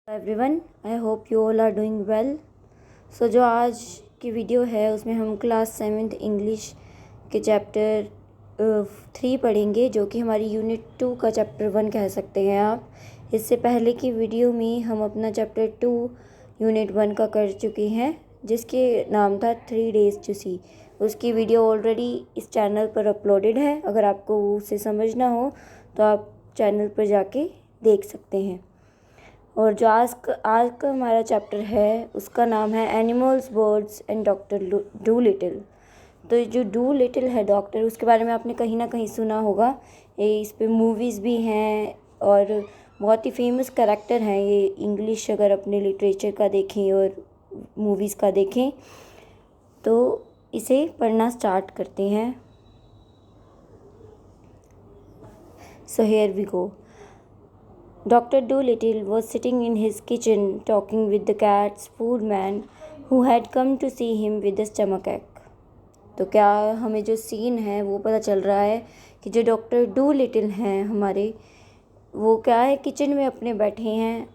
Everyone, I hope you all are doing well. जो आज की वीडियो है उसमें हम क्लास 7th इंग्लिश के चैप्टर 3 पढ़ेंगे, जो कि हमारी यूनिट 2 का चैप्टर 1 कह सकते हैं आप। इससे पहले की वीडियो में हम अपना चैप्टर 2 यूनिट 1 का कर चुके हैं, जिसके नाम था 3 days to see। उसकी वीडियो ऑलरेडी इस चैनल पर अपलोडेड है। अगर आपको उसे समझना हो तो आप चैनल पर जाके देख सकते हैं। और जो आज का हमारा चैप्टर है उसका नाम है animals, birds and doctor do little. तो जो डू लिटिल है डॉक्टर, उसके बारे में आपने कहीं ना कहीं सुना होगा। इस पे मूवीज़ भी हैं और बहुत ही फेमस कैरेक्टर हैं ये इंग्लिश। अगर अपने लिटरेचर का देखें और मूवीज़ का देखें तो इसे पढ़ना स्टार्ट करते हैं। So here we go. Dr. Dolittle was sitting in his kitchen talking with the cat's food man who had come to see him with a stomachache। तो क्या हमें जो सीन है वो पता चल रहा है कि जो डॉक्टर डू लिटिल हैं हमारे, वो क्या है, किचन में अपने बैठे हैं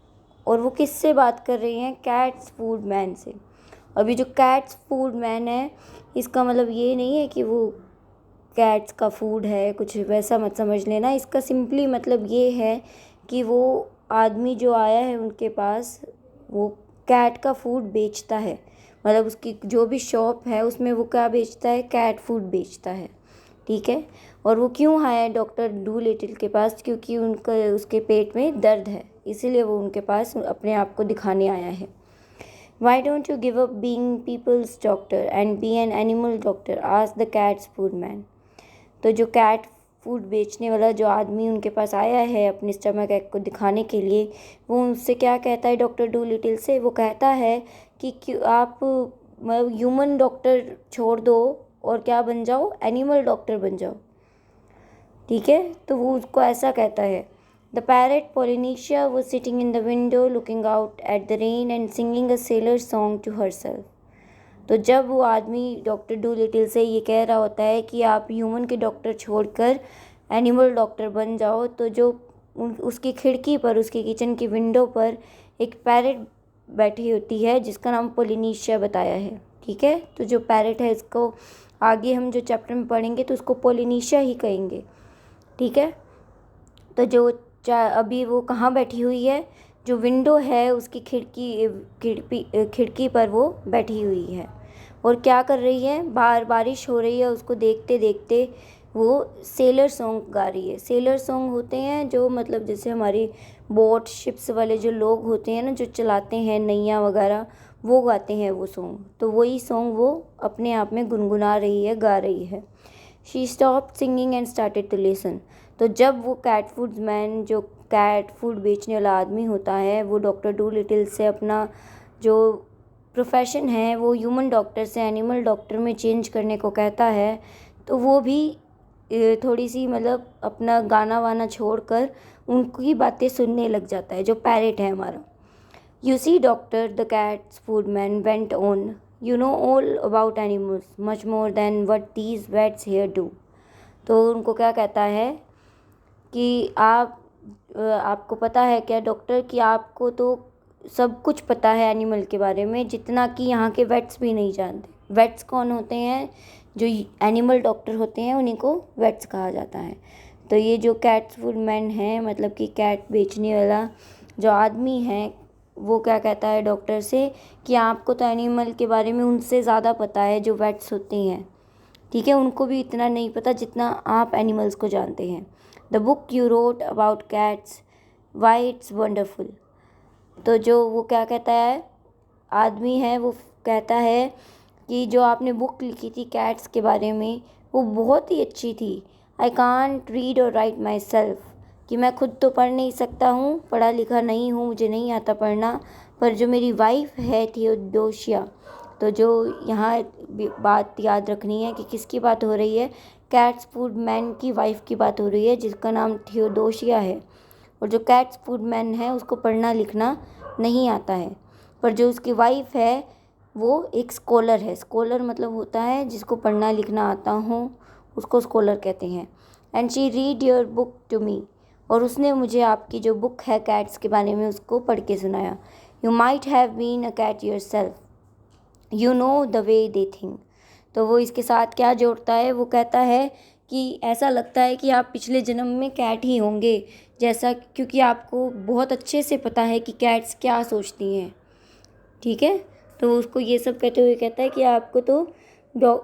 और वो किससे बात कर रहे हैं? कैट्स फूड मैन से। अभी जो कैट्स फूड मैन है, इसका मतलब ये नहीं है कि वो कैट्स का फूड है, कुछ वैसा मत समझ लेना। इसका सिंपली मतलब ये है कि वो आदमी जो आया है उनके पास, वो कैट का फूड बेचता है। मतलब उसकी जो भी शॉप है उसमें वो क्या बेचता है? कैट फूड बेचता है, ठीक है। और वो क्यों आया है डॉक्टर डू लिटिल के पास? क्योंकि उसके पेट में दर्द है, इसीलिए वो उनके पास अपने आप को दिखाने आया है। Why don't you give up being people's doctor and be an animal doctor? asked the cat's food man। तो जो कैट फूड बेचने वाला जो आदमी उनके पास आया है अपने स्टमक एक को दिखाने के लिए, वो उनसे क्या कहता है डॉक्टर डू लिटिल से? वो कहता है कि क्यों आप ह्यूमन डॉक्टर छोड़ दो और क्या बन जाओ? एनिमल डॉक्टर बन जाओ, ठीक है। तो वो उसको ऐसा कहता है। The parrot Polynesia was sitting in the window looking out at the rain and singing a sailor song to herself. तो जब वो आदमी डॉक्टर डू लिटिल से ये कह रहा होता है कि आप ह्यूमन के डॉक्टर छोड़कर एनिमल डॉक्टर बन जाओ, तो जो उसकी खिड़की पर, उसकी किचन की विंडो पर एक पैरेट बैठी होती है जिसका नाम पोलिनेशिया बताया है, ठीक है। तो जो पैरेट है इसको आगे हम जो चैप्टर में पढ़ेंगे तो उसको पोलिनेशिया ही कहेंगे, ठीक है। तो जो अभी वो कहाँ बैठी हुई है? जो विंडो है उसकी खिड़की पर वो बैठी हुई है और क्या कर रही है? बारिश हो रही है, उसको देखते देखते वो सेलर सॉन्ग गा रही है। सेलर सॉन्ग होते हैं जो, मतलब जैसे हमारी बोट शिप्स वाले जो लोग होते हैं ना, जो चलाते हैं नैया वगैरह, वो गाते हैं वो सॉन्ग। तो वही सॉन्ग वो अपने आप में गुनगुना रही है, गा रही है। She stop singing and started to listen. तो जब वो कैट फूड मैन, जो कैट फूड बेचने वाला आदमी होता है, वो डॉक्टर डू लिटिल से अपना जो प्रोफेशन है वो ह्यूमन डॉक्टर से एनिमल डॉक्टर में चेंज करने को कहता है, तो वो भी थोड़ी सी मतलब अपना गाना वाना छोड़कर उनकी बातें सुनने लग जाता है, जो पैरेट है हमारा। You see doctor, the cat's food man went on, you know all about animals much more than what these vets here do. तो उनको क्या कहता है कि आपको पता है क्या डॉक्टर, कि आपको तो सब कुछ पता है एनिमल के बारे में, जितना कि यहाँ के वेट्स भी नहीं जानते। वेट्स कौन होते हैं? जो एनिमल डॉक्टर होते हैं उन्हीं को वेट्स कहा जाता है। तो ये जो कैट्स फूड मैन है, मतलब कि कैट बेचने वाला जो आदमी है, वो क्या कहता है डॉक्टर से कि आपको तो एनिमल के बारे में उनसे ज़्यादा पता है जो वेट्स होते हैं, ठीक है। उनको भी इतना नहीं पता जितना आप एनिमल्स को जानते हैं। The book you wrote about cats, why it's wonderful. तो जो वो क्या कहता है, आदमी है, वो कहता है कि जो आपने बुक लिखी थी कैट्स के बारे में, वो बहुत ही अच्छी थी। आई कांट रीड और राइट माई सेल्फ, कि मैं खुद तो पढ़ नहीं सकता हूँ, पढ़ा लिखा नहीं हूँ, मुझे नहीं आता पढ़ना, पर जो मेरी वाइफ है थियोडोशिया, तो जो यहाँ बात याद रखनी है कि किसकी बात हो रही है? कैट्स फूड मैन की वाइफ की बात हो रही है, जिसका नाम थियोडोशिया है। और जो कैट्स फूड मैन है उसको पढ़ना लिखना नहीं आता है, पर जो उसकी वाइफ है वो एक स्कॉलर है। स्कॉलर मतलब होता है जिसको पढ़ना लिखना आता हो, उसको स्कॉलर कहते हैं। And she read your book to me, और उसने मुझे आपकी जो बुक है कैट्स के बारे में उसको पढ़ के सुनाया। You might have been a cat yourself, you know the way they think. तो वो इसके साथ क्या जोड़ता है, वो कहता है कि ऐसा लगता है कि आप पिछले जन्म में कैट ही होंगे, जैसा क्योंकि आपको बहुत अच्छे से पता है कि कैट्स क्या सोचती हैं। ठीक है, तो उसको ये सब कहते हुए कहता है कि आपको तो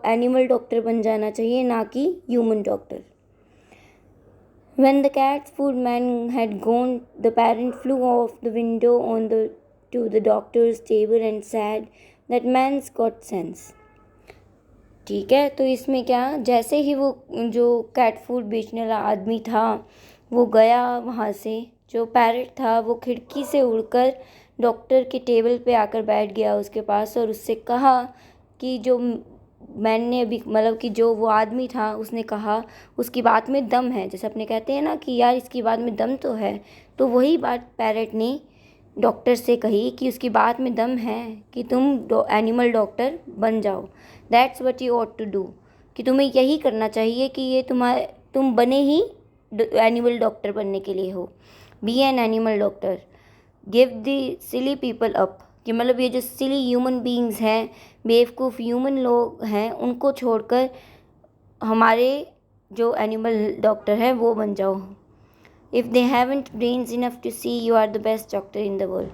एनिमल डॉक्टर बन जाना चाहिए, ना कि human doctor. When the cat's food man had gone, the parent flew off the window to the doctor's table and said, "That man's got sense." ठीक है, तो इसमें क्या, जैसे ही वो जो कैट फूड बेचने वाला आदमी था वो गया वहाँ से, जो पैरट था वो खिड़की से उड़कर डॉक्टर के टेबल पे आकर बैठ गया उसके पास और उससे कहा कि जो मैंने अभी मतलब कि जो वो आदमी था उसने कहा उसकी बात में दम है, जैसे अपने कहते हैं ना कि यार इसकी बात में दम तो है, तो वही बात पैरट ने डॉक्टर से कही कि उसकी बात में दम है कि तुम एनिमल डॉक्टर बन जाओ। That's what you ought to do, कि तुम्हें यही करना चाहिए कि ये तुम बने ही एनिमल डॉक्टर बनने के लिए हो। Be an animal doctor, give the silly people up, कि मतलब ये जो सिली ह्यूमन बीइंग्स हैं, बेवकूफ़ ह्यूमन लोग हैं, उनको छोड़कर हमारे जो एनिमल डॉक्टर है वो बन जाओ। If they haven't brains enough to see you are the best doctor in the world,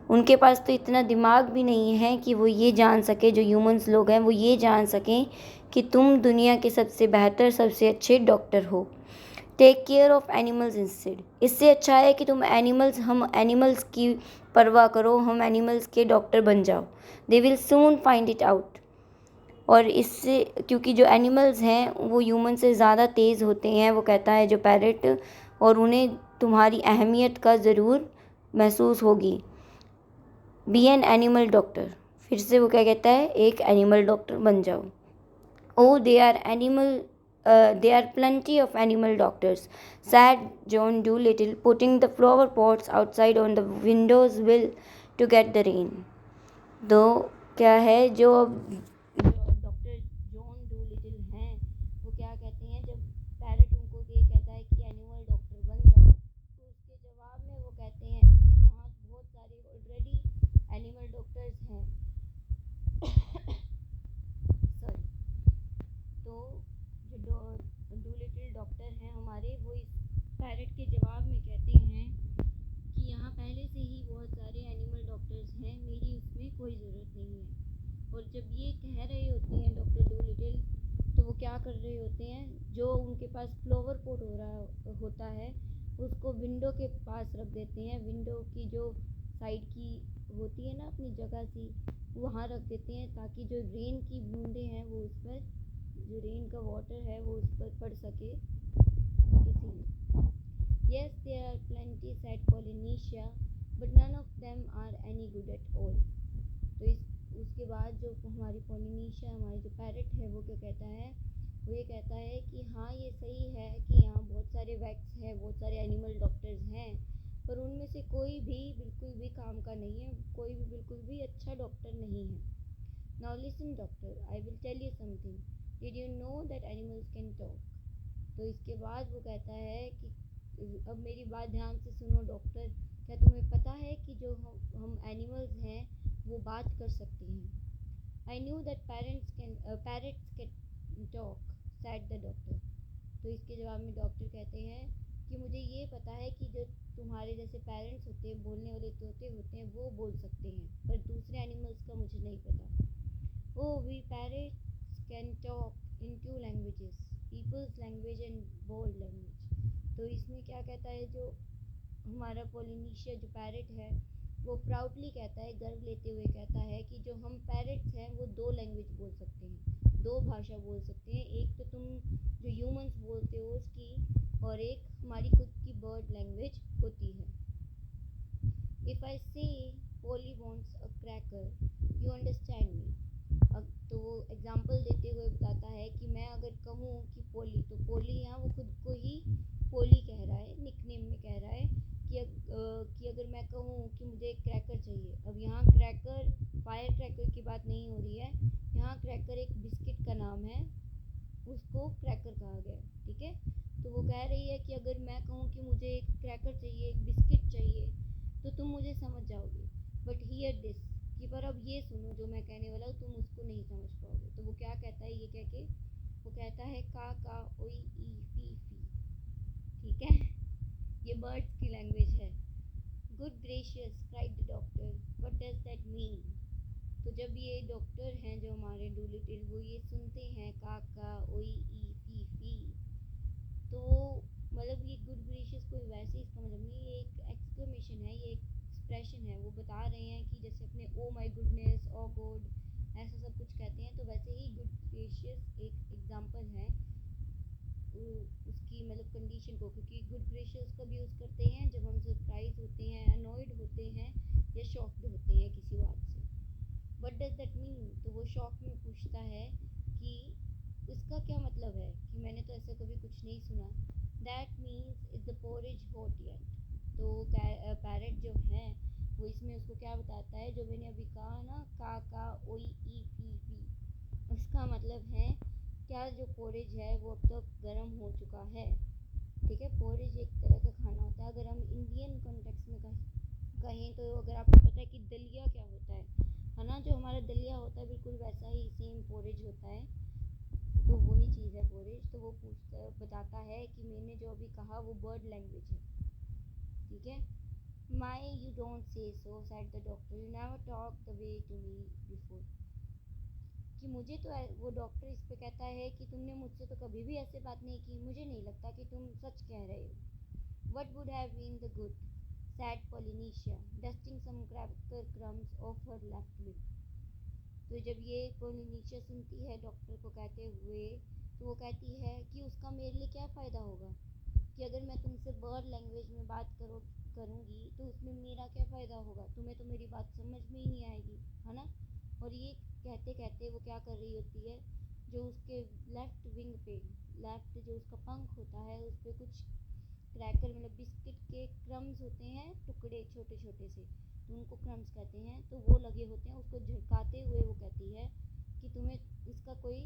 उनके पास तो इतना दिमाग भी नहीं है कि वो ये जान सके, जो ह्यूमंस लोग हैं वो ये जान सकें कि तुम दुनिया के सबसे बेहतर सबसे अच्छे डॉक्टर हो। Take care of animals instead, इससे अच्छा है कि हम एनिमल्स की परवाह करो, हम एनिमल्स के डॉक्टर बन जाओ। They will soon find it out, और इससे क्योंकि जो एनिमल्स हैं वो ह्यूमन से ज़्यादा तेज़ होते हैं, वो कहता है जो पैरट, और उन्हें तुम्हारी अहमियत का ज़रूर महसूस होगी। बी एन एनिमल डॉक्टर, फिर से वो क्या कहता है, एक एनिमल डॉक्टर बन जाओ। Oh there are plenty of animal doctors, said John Dolittle, putting the flower pots outside on the windows will to get the rain. तो क्या है, जो डॉक्टर जॉन डूलिटिल हैं वो क्या कहते हैं, जब पैरट उनको ये कहता है कि एनिमल डॉक्टर बन जाओ, तो उसके जवाब में वो कहते हैं कि यहाँ बहुत सारे ऑलरेडी एनिमल डॉक्टर्स हैं। सॉरी, तो जो डूलिटिल डॉक्टर हैं हमारे, वो इस पैरट के जवाब में कहते हैं कि यहाँ पहले से ही बहुत सारे एनिमल डॉक्टर्स हैं, मेरी उसमें कोई ज़रूरत नहीं है। और जब ये कह रहे होते हैं डॉक्टर डूलिटिल, तो वो क्या कर रहे होते हैं, जो उनके पास फ्लावर पॉट होता है उसको विंडो के पास रख देते हैं, विंडो की जो साइड की होती है ना अपनी जगह सी, वहाँ रख देते हैं ताकि जो रेन की बूंदें हैं वो उस पर, जो रेन का वाटर है वो उस पर पड़ सके, इसीलिए। Yes, there are plenty, said Polynesia, but none of them are any good at all. तो उसके बाद जो हमारी पोलिनेशिया, हमारी जो पैरट है, वो क्या कहता है, वो ये कहता है कि हाँ ये सही है कि यहाँ बहुत सारे वैक्स हैं, बहुत सारे एनिमल डॉक्टर्स हैं, पर उनमें से कोई भी बिल्कुल भी काम का नहीं है, कोई भी बिल्कुल भी अच्छा डॉक्टर नहीं है। Now listen doctor, I will tell you something, did you know that animals can talk. तो इसके बाद वो कहता है कि अब मेरी बात ध्यान से सुनो डॉक्टर, क्या तुम्हें पता है कि जो हम एनिमल्स हैं वो बात कर सकते हैं। I knew that parrots can talk, sad the doctor. तो इसके जवाब में डॉक्टर कहते हैं कि मुझे ये पता है कि जो तुम्हारे जैसे पेरेंट्स होते हैं, बोलने वाले तोते होते हैं, वो बोल सकते हैं, पर दूसरे एनिमल्स का मुझे नहीं पता। Oh we parrots can talk in 2 languages, people's language and bird language. तो इसमें क्या कहता है, जो हमारा पोलिनेशिया जो पैरट है वो प्राउडली कहता है, गर्व लेते हुए कहता है कि जो हम पैरट्स हैं वो 2 लैंग्वेज बोल सकते हैं, 2 भाषा बोल सकते हैं, एक तो तुम जो ह्यूमंस बोलते हो उसकी, और एक हमारी खुद की बर्ड लैंग्वेज होती है। If I say Polly wants a cracker, you understand me. अब तो वो एग्जाम्पल देते हुए बताता है कि मैं अगर कहूँ कि पोली, तो पोली यहाँ वो खुद को ही पोली कह रहा है, निकनेम में कह रहा है कि अगर मैं कहूँ कि मुझे एक क्रैकर चाहिए, अब यहाँ क्रैकर फायर क्रैकर की बात नहीं हो रही है, यहाँ क्रैकर एक बिस्किट का नाम है, उसको क्रैकर कहा गया, ठीक है। तो वो कह रही है कि अगर मैं कहूँ बताऊँ कि मुझे एक क्रैकर चाहिए, एक बिस्किट चाहिए, तो तुम मुझे समझ जाओगे। बट हियर दिस, कि पर अब ये सुनो जो मैं कहने वाला हूँ, तुम उसको नहीं समझ पाओगे। तो वो क्या कहता है, ये कह के वो कहता है का ओई ई फी फी। ठीक है, ये बर्ड्स की लैंग्वेज है। Good gracious cried the doctor, what does that mean. तो जब ये डॉक्टर हैं जो हमारे डूलिटिल, वो ये सुनते हैं का ओई ई फी, तो मतलब ये गुड ग्रेशियस कोई वैसे इसका मतलब नहीं, ये एक एक्सक्लेमेशन है, ये एक एक्सप्रेशन है। वो बता रहे हैं कि जैसे अपने ओ माई गुडनेस, ओ गॉड, ऐसा सब कुछ कहते हैं, तो वैसे ही गुड ग्रेशियस एक एग्जाम्पल है उसकी मतलब कंडीशन को। क्योंकि गुड ग्रेशियस कब यूज़ करते हैं, जब हम सरप्राइज होते हैं, अनॉयड होते हैं या शॉक्ड होते हैं किसी बात से। व्हाट डज दैट मीन, तो वो शॉक में पूछता है कि उसका क्या मतलब है, कि मैंने तो ऐसा कभी कुछ नहीं सुना। That means is the porridge hot yet. तो पैरेट जो है वो इसमें उसको क्या बताता है, जो मैंने अभी कहा ना का ओई ई फी, उसका मतलब है क्या जो पोरेज है वो अब तक गर्म हो चुका है। ठीक है, पोरेज एक तरह का खाना होता है। अगर हम इंडियन कॉन्टेक्स्ट में कहें तो अगर आपको पता है कि दलिया क्या होता है ना, जो हमारा दलिया होता है बिल्कुल वैसा ही सेम पोरेज होता है, तो वही चीज़ है पोरेज। तो वो बताता है कि मैंने जो अभी कहा वो बर्ड लैंग्वेज है। ठीक है, माई you don't say so said the doctor, you never talk the way to me before. कि मुझे तो वो डॉक्टर इस पे कहता है कि तुमने मुझसे तो कभी भी ऐसे बात नहीं की, मुझे नहीं लगता कि तुम सच कह रहे हो। What would have been the good, said Polynesia, dusting some cracker crumbs off her left lip. तो जब ये पोलिनेशिया सुनती है डॉक्टर को कहते हुए, तो वो कहती है कि उसका मेरे लिए क्या फ़ायदा होगा, कि अगर मैं तुमसे बर्ड लैंग्वेज में बात करूँगी तो उसमें मेरा क्या फ़ायदा होगा, तुम्हें तो मेरी बात समझ में ही नहीं आएगी, है ना। और ये कहते कहते वो क्या कर रही होती है, जो उसके लेफ्ट विंग पे, लेफ्ट जो उसका पंख होता है उस पर कुछ क्रैकर मतलब बिस्किट के क्रम्स होते हैं, टुकड़े छोटे छोटे से, तो उनको क्रम्स कहते हैं, तो वो लगे होते हैं। उसको झटकाते हुए वो कहती है कि तुम्हें इसका कोई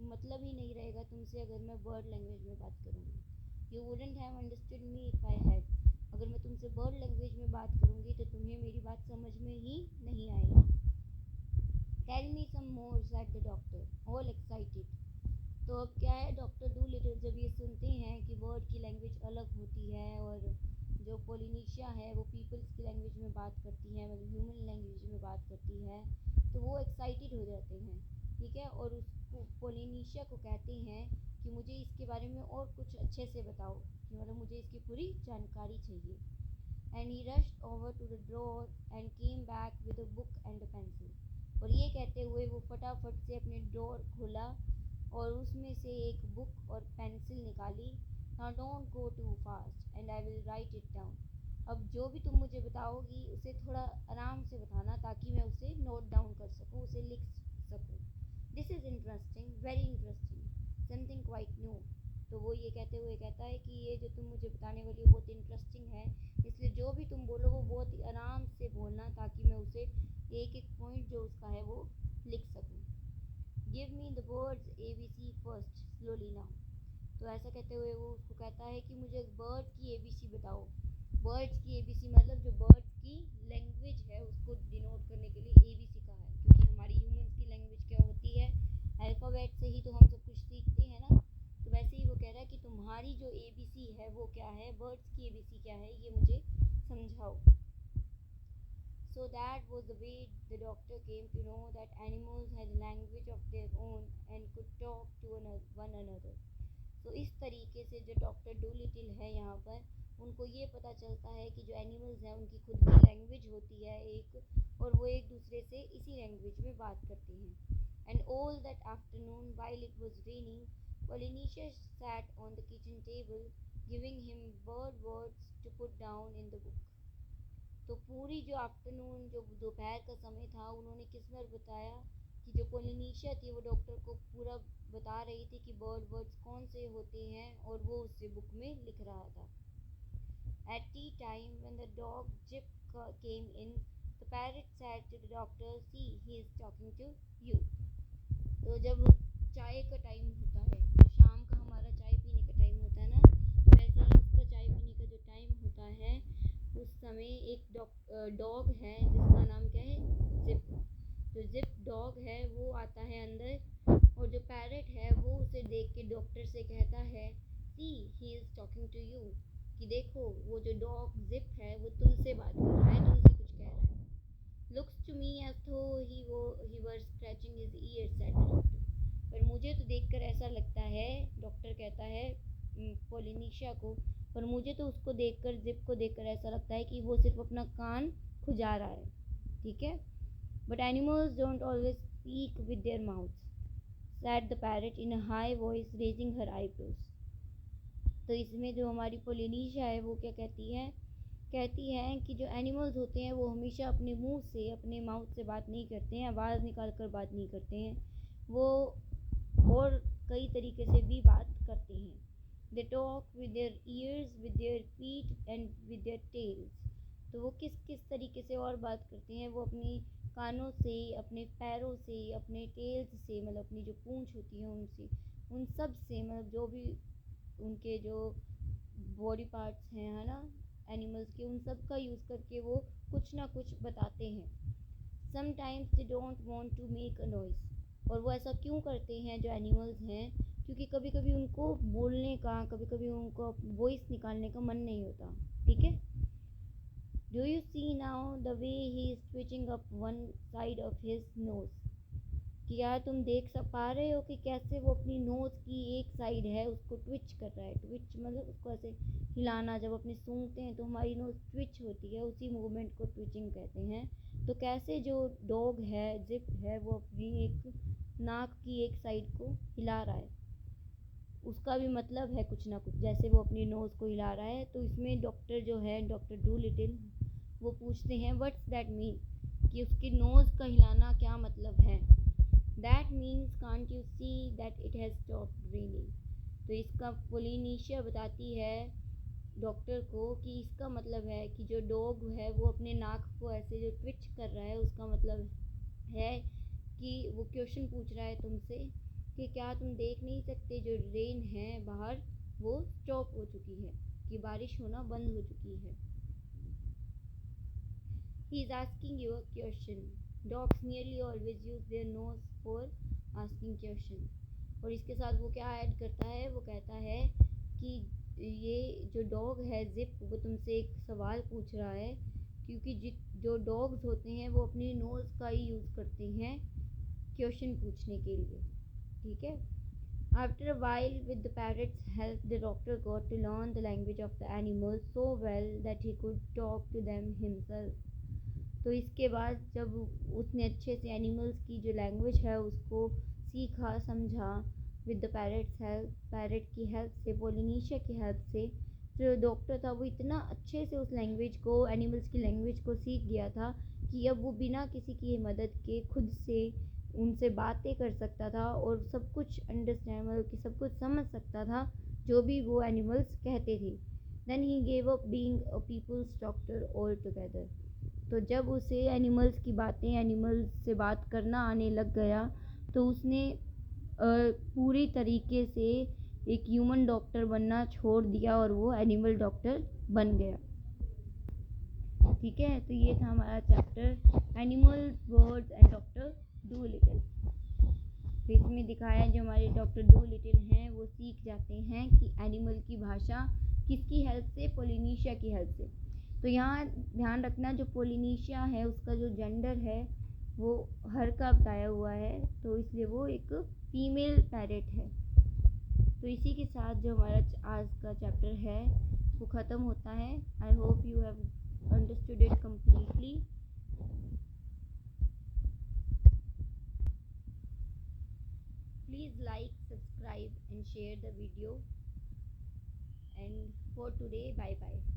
मतलब ही नहीं रहेगा तुमसे अगर मैं बर्ड लैंग्वेज में बात करूँगी। You wouldn't have understood me if I had, अगर मैं तुमसे बर्ड लैंग्वेज में बात करूँगी तो तुम्हें मेरी बात समझ में ही नहीं आएगी। Tell me some more said the doctor, all excited. तो अब क्या है, डॉक्टर डूलिटिल जब ये सुनते हैं कि बर्ड की लैंग्वेज अलग होती है और जो पोलिनेशिया है वो पीपल्स की लैंग्वेज में बात करती है, मतलब ह्यूमन लैंग्वेज में बात करती है, तो वो एक्साइटेड हो जाते हैं। ठीक है, और उसको पोलिनेशिया को कहते हैं कि मुझे इसके बारे में और कुछ अच्छे से बताओ, कि मतलब मुझे इसकी पूरी जानकारी चाहिए। And he rushed over to the drawer and came back with a book and a pencil. और ये कहते हुए वो फटाफट से अपने ड्रॉर खोला और उसमें से एक बुक और पेंसिल निकाली। Now don't go too fast and I will write it down. अब जो भी तुम मुझे बताओगी उसे थोड़ा आराम से बताना ताकि मैं उसे नोट डाउन कर सकूँ, उसे लिख सकूँ। This is interesting, very interesting, something quite new. तो वो ये कहते हुए कहता है कि ये जो तुम मुझे बताने वाली हो बहुत इंटरेस्टिंग है, इसलिए जो भी तुम बोलो वो बहुत ही आराम से बोलना ताकि मैं उसे एक एक पॉइंट जो उसका है वो लिख सकूँ। Give me the words ABC first slowly now. तो ऐसा कहते हुए वो उसको कहता है कि मुझे बर्ड की ABC बताओ। बर्ड्स की ABC मतलब जो बर्ड्स की लैंग्वेज है उसको डिनोट करने के लिए ABC का है, क्योंकि हमारी ह्यूमंस की लैंग्वेज क्या होती है, अल्फ़ाबेट से ही तो हम सब कुछ सीखते हैं ना। तो वैसे ही वो कह रहा है कि तुम्हारी जो ABC है वो क्या है, बर्ड्स की ABC क्या है, ये मुझे समझाओ। So that was the way the doctor came to know that animals had a language of their own and could talk to one another. तो इस तरीके से जो डॉक्टर डूलिटिल है यहाँ पर, उनको ये पता चलता है कि जो एनिमल्स हैं उनकी खुद की लैंग्वेज होती है एक, और वो एक दूसरे से इसी लैंग्वेज में बात करते हैं। And all that afternoon while it was raining, Polynesia sat on the kitchen table giving him bird words to put down in the book. तो पूरी जो आफ्टरनून जो दोपहर का समय था उन्होंने किस में बताया, कि जो पोलिनेशिया थी वो डॉक्टर को पूरा बता रही थी कि बर्ड वर्ड्स कौन से होते हैं, और वो उससे बुक में लिख रहा था। At tea time when the dog Jip came in, the parrot said to the doctor, see he is talking to you. तो जब चाय का टाइम होता है, तो शाम का हमारा चाय पीने का टाइम होता है ना, वैसे ही उसका उस समय एक डॉग है जिसका नाम क्या है, जिप। जो जिप डॉग है वो आता है अंदर, और जो पैरट है वो उसे देख के डॉक्टर से कहता है, see he is talking to you, कि देखो वो जो डॉग जिप है वो तुमसे बात कर रहा है, तुमसे कुछ कह रहा है। Looks to me as though he were scratching his ear, said the doctor. पर मुझे तो देखकर ऐसा लगता है, डॉक्टर कहता है पोलिनेशिया को, पर मुझे तो उसको देखकर, जिप को देखकर ऐसा लगता है कि वो सिर्फ अपना कान खुजा रहा है, ठीक है। But animals don't always speak with their mouths, said the parrot in a high voice, raising her eyebrows. तो इसमें जो हमारी पोलिनेशिया है वो क्या कहती है कि जो एनिमल्स होते हैं वो हमेशा अपने मुंह से, अपने माउथ से बात नहीं करते हैं, आवाज़ निकाल कर बात नहीं करते हैं, वो और कई तरीके से भी बात करते हैं। They talk with their years, with their feet and with their tales. तो वो किस किस तरीके से और बात करते हैं, वो अपनी कानों से, अपने पैरों से, अपने टेल्स से, मतलब अपनी जो पूंछ होती है उनसे, उन सब से, मतलब जो भी उनके जो बॉडी पार्ट्स हैं, है ना, एनिमल्स के, उन सब का यूज़ करके वो कुछ ना कुछ बताते हैं। Sometimes they don't want to make a noise. और वो ऐसा क्यों करते हैं जो एनिमल्स हैं, क्योंकि कभी कभी उनको बोलने का, कभी कभी उनको वॉइस निकालने का मन नहीं होता, ठीक है। Do you see now the way he is twitching up one side of his nose? क्या तुम देख पा रहे हो कि कैसे वो अपनी नोज़ की एक साइड है उसको ट्विच कर रहा है। ट्विच मतलब उसको ऐसे हिलाना, जब अपने सूंघते हैं तो हमारी नोज़ ट्विच होती है, उसी मूवमेंट को ट्विचिंग कहते हैं। तो कैसे जो डॉग है, जिप है, वो अपनी एक नाक की एक साइड को हिला रहा है, उसका भी मतलब है कुछ ना कुछ, जैसे वो अपनी नोज़ को हिला रहा है। तो इसमें डॉक्टर जो है, डॉक्टर डूलिटिल, वो पूछते हैं व्हाट्स दैट मीन, कि उसकी नोज़ का हिलाना क्या मतलब है। That means can't you see that it has stopped raining. तो इसका पोलिनेशिया बताती है डॉक्टर को कि इसका मतलब है कि जो डॉग है वो अपने नाक को ऐसे जो ट्विच कर रहा है, उसका मतलब है कि वो क्वेश्चन पूछ रहा है तुमसे कि क्या तुम देख नहीं सकते जो रेन है बाहर वो स्टॉप हो चुकी है, कि बारिश होना बंद हो चुकी है। He is asking you a question. Dogs nearly always use their nose for asking question. और इसके साथ वो क्या ऐड करता है, वो कहता है कि ये जो डॉग है जिप, वो तुमसे एक सवाल पूछ रहा है, क्योंकि जो डॉग्स होते हैं वो अपनी नोज़ का ही यूज़ करते हैं क्वेश्चन पूछने के लिए, ठीक है। After a while, with the parrot's help, the doctor got to learn the language of the animals so well that he could talk to them himself. तो इसके बाद जब उसने अच्छे से एनिमल्स की जो लैंग्वेज है उसको सीखा, समझा, with the parrots help, parrot की हेल्प से, पोलिनेशिया की हेल्प से, जो डॉक्टर था वो इतना अच्छे से उस लैंग्वेज को, एनिमल्स की लैंग्वेज को सीख गया था कि अब वो बिना किसी की मदद के खुद से उनसे बातें कर सकता था और सब कुछ अंडरस्टैंड, मतलब कि सब कुछ समझ सकता था जो भी वो एनिमल्स कहते थे। Then he gave up being a people's doctor all together. तो जब उसे एनिमल्स की बातें, एनिमल्स से बात करना आने लग गया, तो उसने पूरी तरीके से एक ह्यूमन डॉक्टर बनना छोड़ दिया और वो एनिमल डॉक्टर बन गया, ठीक है। तो ये था हमारा chapter animals, birds and doctor Doolittle. तो इसमें दिखाया जो हमारे डॉक्टर डूलिटिल हैं वो सीख जाते हैं कि एनिमल की भाषा किसकी हेल्प से, पोलिनेशिया की हेल्प से। तो यहाँ ध्यान रखना, जो पोलिनेशिया है उसका जो जेंडर है वो हर का बताया हुआ है, तो इसलिए वो एक फीमेल पैरेट है। तो इसी के साथ जो हमारा आज का चैप्टर है वो ख़त्म होता है। आई hope you have understood it completely. Please like, subscribe and share the video. And for today, bye bye.